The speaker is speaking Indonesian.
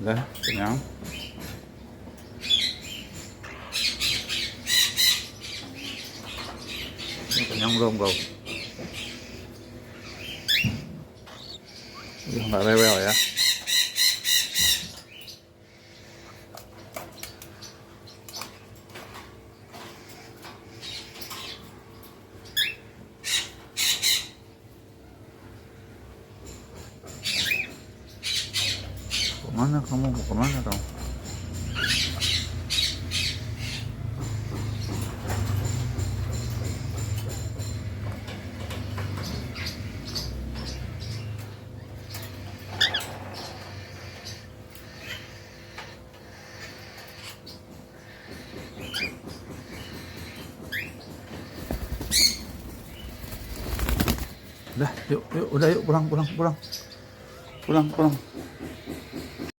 Udah kenyang. Kenyang belum kau? Udah nggak rewel ya? Kemana kamu? Mau kemana kamu? Udah, yuk, udah yuk pulang.